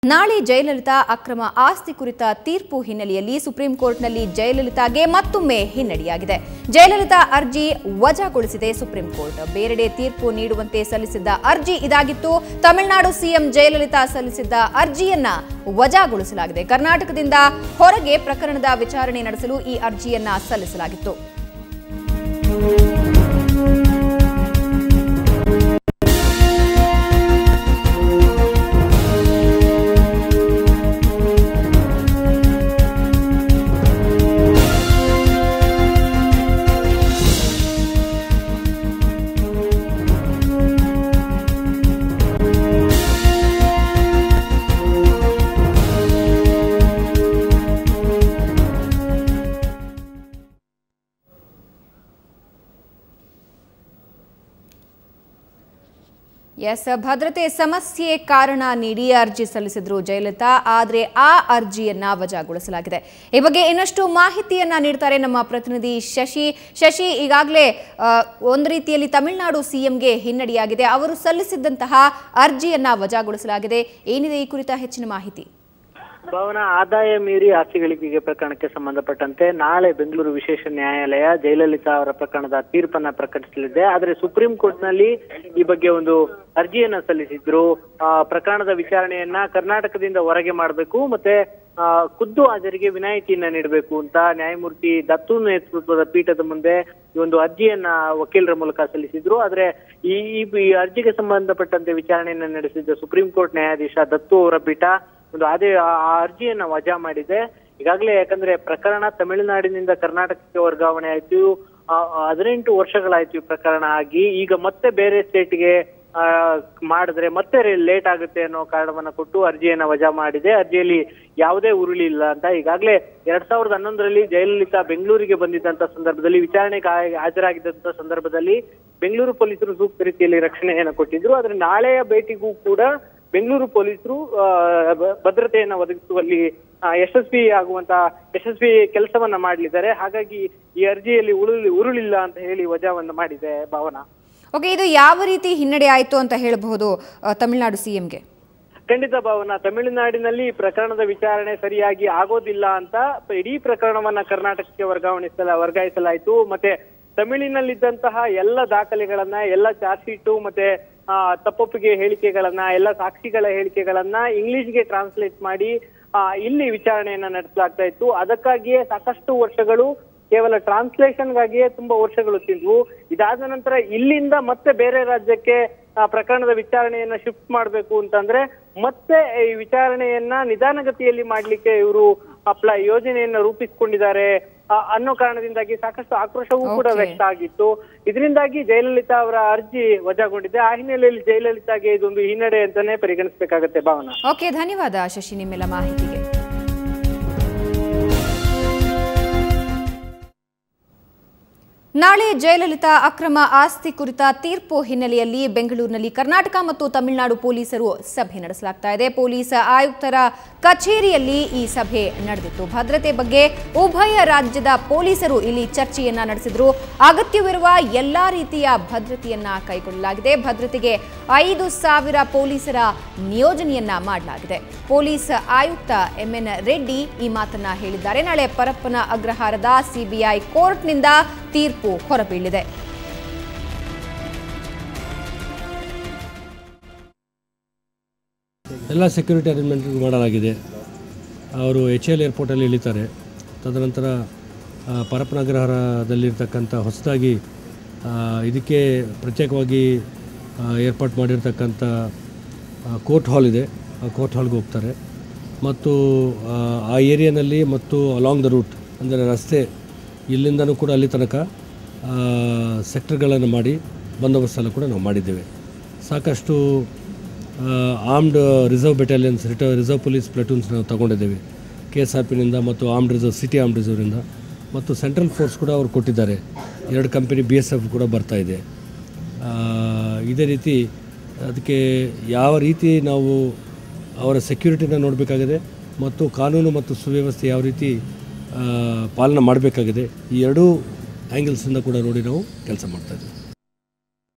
ನಾಳೆ ಜಯಲಲಿತಾ ಅಕ್ರಮ ಆಸ್ತಿ ಕುರಿತ ತೀರ್ಪು ಹಿನ್ನೆಲೆಯಲ್ಲಿ ಸುಪ್ರೀಂ ಕೋರ್ಟ್ನಲ್ಲಿ ಜಯಲಲಿತಾಗೆ ಮತ್ತೊಮ್ಮೆ ಹಿನ್ನಡೆಯಾಗಿದೆ. ಜಯಲಲಿತಾ ಅರ್ಜಿ ವಜಾಗೊಳಿಸಿದೆ ಸುಪ್ರೀಂ ಕೋರ್ಟ್. ಬೇರೆಡೆ ತೀರ್ಪು ನೀಡುವಂತೆ ಸಲ್ಲಿಸಿದ್ದ ಅರ್ಜಿ ಇದಾಗಿತ್ತು. ತಮಿಳುನಾಡು ಸಿಎಂ ಜಯಲಲಿತಾ ಸಲ್ಲಿಸಿದ್ದ ಅರ್ಜಿಯನ್ನ ವಜಾಗೊಳಿಸಲಾಗಿದೆ. ಕರ್ನಾಟಕದಿಂದ ಹೊರಗೆ ಪ್ರಕರಣದ ವಿಚಾರಣೆ ನಡೆಸಲು ಈ ಅರ್ಜಿಯನ್ನ ಸಲ್ಲಿಸಲಾಗಿತ್ತು. ಭದ್ರತೆ ಸಮಸ್ಯೆ ಕಾರಣ ನೀಡಿ ಅರ್ಜಿ ಸಲ್ಲಿಸಿದ್ರು ಜಯಲಲಿತಾ. ಆದರೆ ಆ ಅರ್ಜಿಯನ್ನ ವಜಾಗೊಳಿಸಲಾಗಿದೆ. ಈ ಬಗ್ಗೆ ಇನ್ನಷ್ಟು ಮಾಹಿತಿಯನ್ನ ನೀಡ್ತಾರೆ ನಮ್ಮ ಪ್ರತಿನಿಧಿ ಶಶಿ. ಈಗಾಗಲೇ ಒಂದು ರೀತಿಯಲ್ಲಿ ತಮಿಳುನಾಡು ಸಿಎಂಗೆ ಹಿನ್ನಡೆಯಾಗಿದೆ. ಅವರು ಸಲ್ಲಿಸಿದ್ದಂತಹ ಅರ್ಜಿಯನ್ನ ವಜಾಗೊಳಿಸಲಾಗಿದೆ. ಏನಿದೆ ಈ ಕುರಿತ ಹೆಚ್ಚಿನ ಮಾಹಿತಿ? ಭಾವನಾ, ಆದಾಯ ಮೀರಿ ಆಸ್ತಿ ಗಳಿಕೆ ಪ್ರಕರಣಕ್ಕೆ ಸಂಬಂಧಪಟ್ಟಂತೆ ನಾಳೆ ಬೆಂಗಳೂರು ವಿಶೇಷ ನ್ಯಾಯಾಲಯ ಜಯಲಲಿತಾ ಅವರ ಪ್ರಕರಣದ ತೀರ್ಪನ್ನ ಪ್ರಕಟಿಸಲಿದೆ. ಆದರೆ ಸುಪ್ರೀಂ ಕೋರ್ಟ್ ನಲ್ಲಿ ಈ ಬಗ್ಗೆ ಒಂದು ಅರ್ಜಿಯನ್ನ ಸಲ್ಲಿಸಿದ್ರು. ಪ್ರಕರಣದ ವಿಚಾರಣೆಯನ್ನ ಕರ್ನಾಟಕದಿಂದ ಹೊರಗೆ ಮಾಡಬೇಕು, ಮತ್ತೆ ಖುದ್ದು ಹಾಜರಿಗೆ ವಿನಾಯಿತಿಯನ್ನ ನೀಡಬೇಕು ಅಂತ ನ್ಯಾಯಮೂರ್ತಿ ದತ್ತು ನೇತೃತ್ವದ ಪೀಠದ ಮುಂದೆ ಈ ಒಂದು ಅರ್ಜಿಯನ್ನ ವಕೀಲರ ಮೂಲಕ ಸಲ್ಲಿಸಿದ್ರು. ಆದ್ರೆ ಈ ಅರ್ಜಿಗೆ ಸಂಬಂಧಪಟ್ಟಂತೆ ವಿಚಾರಣೆಯನ್ನ ನಡೆಸಿದ್ದ ಸುಪ್ರೀಂ ಕೋರ್ಟ್ ನ್ಯಾಯಾಧೀಶ ದತ್ತು ಅವರ ಪೀಠ ಒಂದು ಆ ಅರ್ಜಿಯನ್ನ ವಜಾ ಮಾಡಿದೆ. ಈಗಾಗಲೇ ಯಾಕಂದ್ರೆ ಪ್ರಕರಣ ತಮಿಳುನಾಡಿನಿಂದ ಕರ್ನಾಟಕಕ್ಕೆ ವರ್ಗಾವಣೆ ಆಯ್ತು. 18 ವರ್ಷಗಳಾಯ್ತು ಈ ಪ್ರಕರಣ ಆಗಿ. ಈಗ ಮತ್ತೆ ಬೇರೆ ಸ್ಟೇಟ್ಗೆ ಮಾಡಿದ್ರೆ ಮತ್ತೆ ಲೇಟ್ ಆಗುತ್ತೆ ಅನ್ನೋ ಕಾರಣವನ್ನ ಕೊಟ್ಟು ಅರ್ಜಿಯನ್ನ ವಜಾ ಮಾಡಿದೆ. ಅರ್ಜಿಯಲ್ಲಿ ಯಾವುದೇ ಉರುಳಿ ಇಲ್ಲ ಅಂತ. ಈಗಾಗಲೇ 2011ರಲ್ಲಿ ಜಯಲಲಿತಾ ಬೆಂಗಳೂರಿಗೆ ಬಂದಿದ್ದಂತ ಸಂದರ್ಭದಲ್ಲಿ, ವಿಚಾರಣೆಗೆ ಹಾಜರಾಗಿದ್ದಂತ ಸಂದರ್ಭದಲ್ಲಿ ಬೆಂಗಳೂರು ಪೊಲೀಸರು ಸೂಕ್ತ ರೀತಿಯಲ್ಲಿ ರಕ್ಷಣೆಯನ್ನ ಕೊಟ್ಟಿದ್ರು. ಆದ್ರೆ ನಾಳೆಯ ಭೇಟಿಗೂ ಕೂಡ ಬೆಂಗಳೂರು ಪೊಲೀಸರು ಭದ್ರತೆಯನ್ನ ಒದಗಿಸುವಲ್ಲಿ ಯಶಸ್ವಿ ಕೆಲಸವನ್ನ ಮಾಡಲಿದ್ದಾರೆ. ಹಾಗಾಗಿ ಈ ಅರ್ಜಿಯಲ್ಲಿ ಉರುಳಿಲ್ಲ ಅಂತ ಹೇಳಿ ವಜಾವನ್ನ ಮಾಡಿದೆ. ಭಾವನಾ, ಓಕೆ, ಇದು ಯಾವ ರೀತಿ ಹಿನ್ನಡೆ ಆಯ್ತು ಅಂತ ಹೇಳಬಹುದು ತಮಿಳುನಾಡು ಸಿಎಂಗೆ? ಖಂಡಿತ ಭಾವನಾ, ತಮಿಳುನಾಡಿನಲ್ಲಿ ಪ್ರಕರಣದ ವಿಚಾರಣೆ ಸರಿಯಾಗಿ ಆಗೋದಿಲ್ಲ ಅಂತ ಇಡೀ ಪ್ರಕರಣವನ್ನ ಕರ್ನಾಟಕಕ್ಕೆ ವರ್ಗಾಯಿಸಲಾಯಿತು. ಮತ್ತೆ ತಮಿಳಿನಲ್ಲಿದ್ದಂತಹ ಎಲ್ಲ ದಾಖಲೆಗಳನ್ನ, ಎಲ್ಲ ಚಾರ್ಜ್ ಶೀಟು, ಮತ್ತೆ ತಪ್ಪೊಪ್ಪಿಗೆ ಹೇಳಿಕೆಗಳನ್ನ, ಎಲ್ಲ ಸಾಕ್ಷಿಗಳ ಹೇಳಿಕೆಗಳನ್ನ ಇಂಗ್ಲಿಷ್ಗೆ ಟ್ರಾನ್ಸ್ಲೇಟ್ ಮಾಡಿ ಇಲ್ಲಿ ವಿಚಾರಣೆಯನ್ನ ನಡೆಸಲಾಗ್ತಾ ಇತ್ತು. ಅದಕ್ಕಾಗಿಯೇ ಸಾಕಷ್ಟು ವರ್ಷಗಳು ಕೇವಲ ಟ್ರಾನ್ಸ್ಲೇಷನ್ಗಾಗಿಯೇ ತುಂಬಾ ವರ್ಷಗಳು ತಿಂದ್ವು. ಇದಾದ ನಂತರ ಇಲ್ಲಿಂದ ಮತ್ತೆ ಬೇರೆ ರಾಜ್ಯಕ್ಕೆ ಪ್ರಕರಣದ ವಿಚಾರಣೆಯನ್ನ ಶಿಫ್ಟ್ ಮಾಡಬೇಕು ಅಂತಂದ್ರೆ ಮತ್ತೆ ಈ ವಿಚಾರಣೆಯನ್ನ ನಿಧಾನಗತಿಯಲ್ಲಿ ಮಾಡ್ಲಿಕ್ಕೆ ಇವರು ಯೋಜನೆಯನ್ನ ರೂಪಿಸಿಕೊಂಡಿದ್ದಾರೆ ಅನ್ನೋ ಕಾರಣದಿಂದಾಗಿ ಸಾಕಷ್ಟು ಆಕ್ರೋಶವೂ ಕೂಡ ವ್ಯಕ್ತ ಆಗಿತ್ತು. ಇದರಿಂದಾಗಿ ಜಯಲಲಿತಾ ಅವರ ಅರ್ಜಿ ವಜಾಗೊಂಡಿದೆ. ಆ ಹಿನ್ನೆಲೆಯಲ್ಲಿ ಜಯಲಲಿತಾಗೆ ಇದೊಂದು ಹಿನ್ನಡೆ ಅಂತಾನೆ ಪರಿಗಣಿಸಬೇಕಾಗತ್ತೆ. ಭಾವನಾ, ಓಕೆ, ಧನ್ಯವಾದ ಶಶಿ ನಿಮ್ಮೆಲ್ಲ ಮಾಹಿತಿಗೆ. ನಾಳೆ ಜಯಲಲಿತಾ ಅಕ್ರಮ ಆಸ್ತಿ ಕುರಿತ ತೀರ್ಪು ಹಿನ್ನೆಲೆಯಲ್ಲಿ ಬೆಂಗಳೂರಿನಲ್ಲಿ ಕರ್ನಾಟಕ ಮತ್ತು ತಮಿಳುನಾಡು ಪೊಲೀಸರು ಸಭೆ ನಡೆಸಲಾಗ್ತಾ ಇದೆ. ಪೊಲೀಸ್ ಆಯುಕ್ತರ ಕಚೇರಿಯಲ್ಲಿ ಈ ಸಭೆ ನಡೆದಿತ್ತು. ಭದ್ರತೆ ಬಗ್ಗೆ ಉಭಯ ರಾಜ್ಯದ ಪೊಲೀಸರು ಇಲ್ಲಿ ಚರ್ಚೆಯನ್ನ ನಡೆಸಿದ್ರು. ಅಗತ್ಯವಿರುವ ಎಲ್ಲಾ ರೀತಿಯ ಭದ್ರತೆಯನ್ನ ಕೈಗೊಳ್ಳಲಾಗಿದೆ. ಭದ್ರತೆಗೆ 5,000 ಪೊಲೀಸರ ನಿಯೋಜನೆಯನ್ನ ಮಾಡಲಾಗಿದೆ. ಪೊಲೀಸ್ ಆಯುಕ್ತ MN ರೆಡ್ಡಿ ಈ ಮಾತನ್ನ ಹೇಳಿದ್ದಾರೆ. ನಾಳೆ ಪರಪ್ಪನ ಅಗ್ರಹಾರದ ಸಿಬಿಐ ಕೋರ್ಟ್ನಿಂದ ತೀರ್ಪು ಹೊರಬೀಳಿದೆ. ಎಲ್ಲ ಸೆಕ್ಯೂರಿಟಿ ಅರೇಂಜ್ಮೆಂಟ್ ಮಾಡಲಾಗಿದೆ. ಅವರು HL ಏರ್ಪೋರ್ಟಲ್ಲಿ ಇಳಿತಾರೆ. ತದನಂತರ ಪರಪ್ಪನ ಅಗ್ರಹಾರದಲ್ಲಿರ್ತಕ್ಕಂಥ ಹೊಸದಾಗಿ ಇದಕ್ಕೆ ಪ್ರತ್ಯೇಕವಾಗಿ ಏರ್ಪಾಟ್ ಮಾಡಿರ್ತಕ್ಕಂಥ ಕೋರ್ಟ್ ಹಾಲ್ ಇದೆ. ಆ ಕೋರ್ಟ್ ಹಾಲ್ಗೆ ಹೋಗ್ತಾರೆ ಮತ್ತು ಆ ಏರಿಯಾನಲ್ಲಿ ಮತ್ತು ಅಲಾಂಗ್ ದ ರೂಟ್ ಅಂದರೆ ರಸ್ತೆ ಇಲ್ಲಿಂದನೂ ಕೂಡ ಅಲ್ಲಿ ತನಕ ಸೆಕ್ಟರ್ಗಳನ್ನು ಮಾಡಿ ಬಂದೋಬಸ್ತೆಲ್ಲ ಕೂಡ ನಾವು ಮಾಡಿದ್ದೇವೆ. ಸಾಕಷ್ಟು armed reserve battalions, reserve police platoons ನಾವು ತಗೊಂಡಿದ್ದೇವೆ KSRPನಿಂದ ಮತ್ತು ಸಿಟಿ ಆರ್ಮ್ಡ್ ರಿಸರ್ವ್ನಿಂದ ಮತ್ತು ಸೆಂಟ್ರಲ್ ಫೋರ್ಸ್ ಕೂಡ ಅವರು ಕೊಟ್ಟಿದ್ದಾರೆ. 2 ಕಂಪನಿ BSF ಕೂಡ ಬರ್ತಾ ಇದೆ. ಇದೇ ರೀತಿ ಅದಕ್ಕೆ ಯಾವ ರೀತಿ ನಾವು ಅವರ ಸೆಕ್ಯೂರಿಟಿನ ನೋಡಬೇಕಾಗಿದೆ ಮತ್ತು ಕಾನೂನು ಮತ್ತು ಸುವ್ಯವಸ್ಥೆ ಯಾವ ರೀತಿ ಪಾಲನೆ ಮಾಡಬೇಕಾಗಿದೆ, ಈ ಎರಡೂ ಆ್ಯಂಗಲ್ಸಿಂದ ಕೂಡ ನೋಡಿ ನಾವು ಕೆಲಸ ಮಾಡ್ತಾಯಿದ್ದೀವಿ.